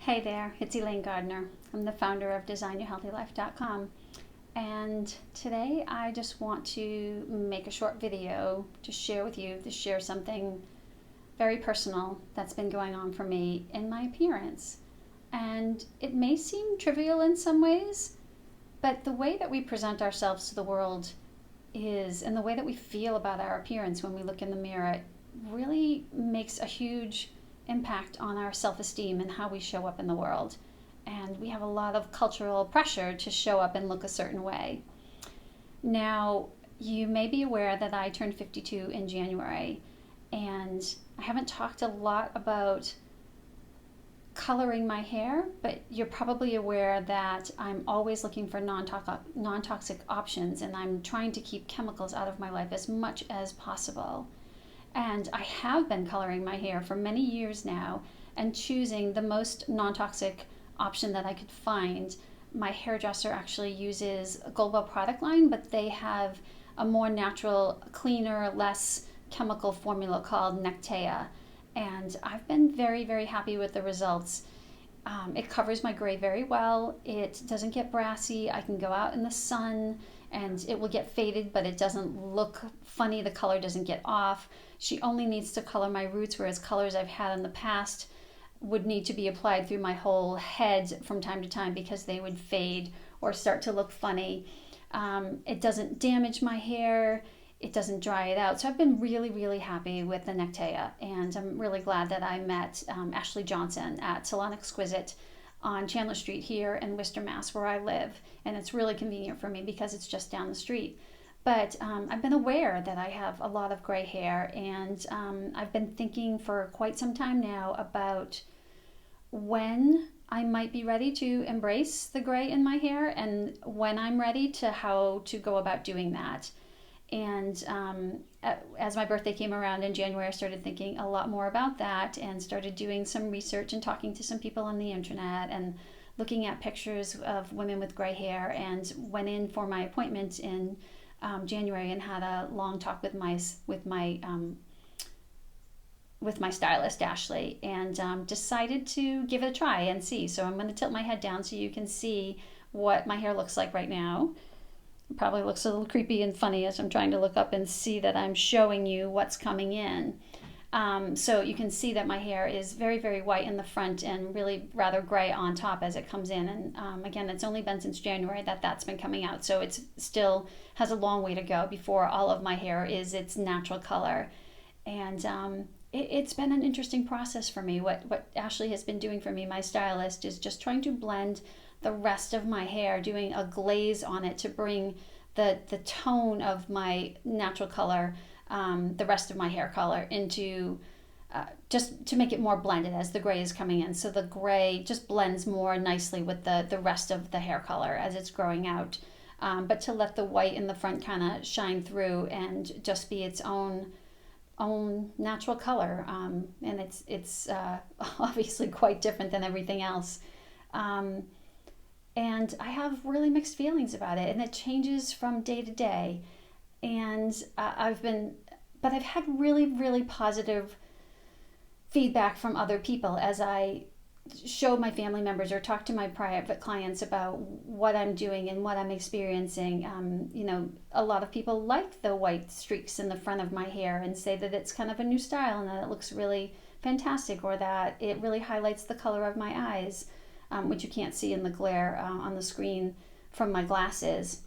Hey there, it's Elaine Gardner. I'm the founder of designyourhealthylife.com. And today I just want to make a short video to share with you, to share something very personal that's been going on for me in my appearance. And it may seem trivial in some ways, but the way that we present ourselves to the world and the way that we feel about our appearance when we look in the mirror really makes a huge impact on our self-esteem and how we show up in the world. And we have a lot of cultural pressure to show up and look a certain way. Now, you may be aware that I turned 52 in January, and I haven't talked a lot about coloring my hair, but you're probably aware that I'm always looking for non-toxic options, and I'm trying to keep chemicals out of my life as much as possible. And I have been coloring my hair for many years now and choosing the most non-toxic option that I could find. My hairdresser actually uses a Goldwell product line, but they have a more natural, cleaner, less chemical formula called Nectea. And I've been very, very happy with the results. It covers my gray very well. It doesn't get brassy. I can go out in the sun and it will get faded, but it doesn't look funny. The color doesn't get off. She only needs to color my roots, whereas colors I've had in the past would need to be applied through my whole head from time to time because they would fade or start to look funny. It doesn't damage my hair. It doesn't dry it out. So I've been really, really happy with the Nectea, and I'm really glad that I met Ashley Johnson at Salon Exquisite on Chandler Street here in Worcester, Mass, where I live. And it's really convenient for me because it's just down the street. But I've been aware that I have a lot of gray hair, and I've been thinking for quite some time now about when I might be ready to embrace the gray in my hair and when I'm ready to how to go about doing that. And as my birthday came around in January, I started thinking a lot more about that and started doing some research and talking to some people on the internet and looking at pictures of women with gray hair, and went in for my appointment in January and had a long talk with my stylist Ashley, and decided to give it a try and see. So I'm going to tilt my head down so you can see what my hair looks like right now. It probably looks a little creepy and funny as I'm trying to look up and see that I'm showing you what's coming in. So you can see that my hair is very, very white in the front and really rather gray on top as it comes in. And again, it's only been since January that that's been coming out. So it still has a long way to go before all of my hair is its natural color. And it's been an interesting process for me. What Ashley has been doing for me, my stylist, is just trying to blend the rest of my hair, doing a glaze on it to bring the tone of my natural color, the rest of my hair color, into just to make it more blended as the gray is coming in. So the gray just blends more nicely with the rest of the hair color as it's growing out. But to let the white in the front kind of shine through and just be its own natural color. And it's obviously quite different than everything else. And I have really mixed feelings about it, and it changes from day to day. And I've had really, really positive feedback from other people as I show my family members or talk to my private clients about what I'm doing and what I'm experiencing. A lot of people like the white streaks in the front of my hair and say that it's kind of a new style and that it looks really fantastic, or that it really highlights the color of my eyes, which you can't see in the glare on the screen from my glasses.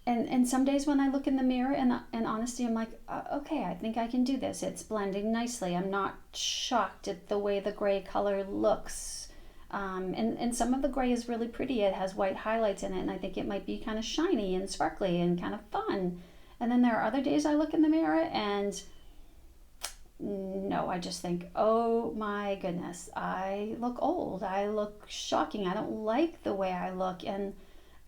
And some days when I look in the mirror and honestly, I'm like, okay, I think I can do this. It's blending nicely. I'm not shocked at the way the gray color looks. And some of the gray is really pretty. It has white highlights in it, and I think it might be kind of shiny and sparkly and kind of fun. And then there are other days I look in the mirror and no, I just think, oh my goodness, I look old. I look shocking. I don't like the way I look. And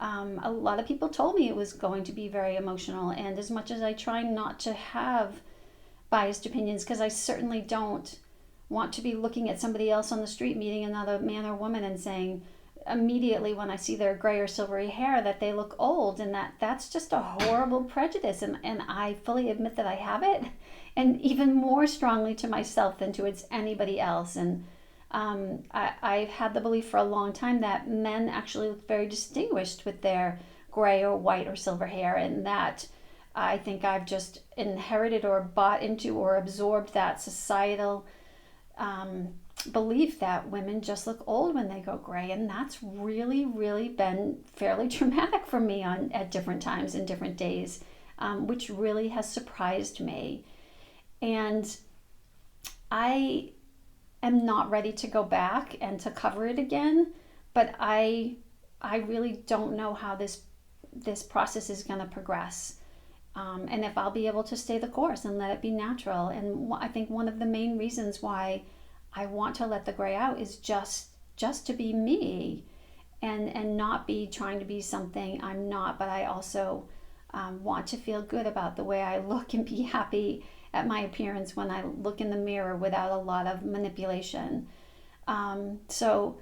a lot of people told me it was going to be very emotional. And as much as I try not to have biased opinions, because I certainly don't want to be looking at somebody else on the street, meeting another man or woman, and saying immediately when I see their gray or silvery hair that they look old, and that's just a horrible prejudice. And I fully admit that I have it, and even more strongly to myself than to anybody else. And I've had the belief for a long time that men actually look very distinguished with their gray or white or silver hair, and that I think I've just inherited or bought into or absorbed that societal belief that women just look old when they go gray, and that's really, really been fairly traumatic for me at different times and different days, which really has surprised me. And I am not ready to go back and to cover it again, but I really don't know how this process is going to progress. And if I'll be able to stay the course and let it be natural. And I think one of the main reasons why I want to let the gray out is just to be me, and not be trying to be something I'm not. But I also want to feel good about the way I look and be happy at my appearance when I look in the mirror without a lot of manipulation. So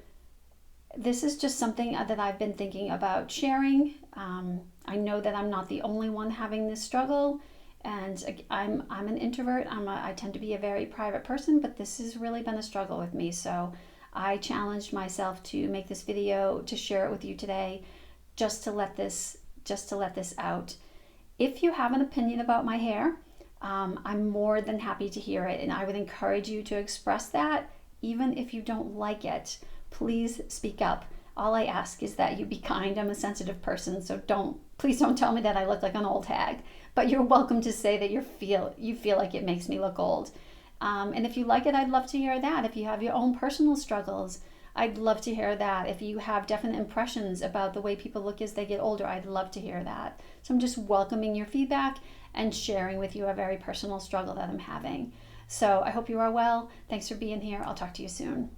this is just something that I've been thinking about sharing. I know that I'm not the only one having this struggle, and I'm an introvert. I tend to be a very private person, but this has really been a struggle with me. So I challenged myself to make this video, to share it with you today, just to let this out. If you have an opinion about my hair, I'm more than happy to hear it, and I would encourage you to express that, even if you don't like it. Please speak up. All I ask is that you be kind. I'm a sensitive person, so please don't tell me that I look like an old hag. But you're welcome to say that you feel like it makes me look old. And if you like it, I'd love to hear that. If you have your own personal struggles, I'd love to hear that. If you have definite impressions about the way people look as they get older, I'd love to hear that. So I'm just welcoming your feedback and sharing with you a very personal struggle that I'm having. So I hope you are well. Thanks for being here. I'll talk to you soon.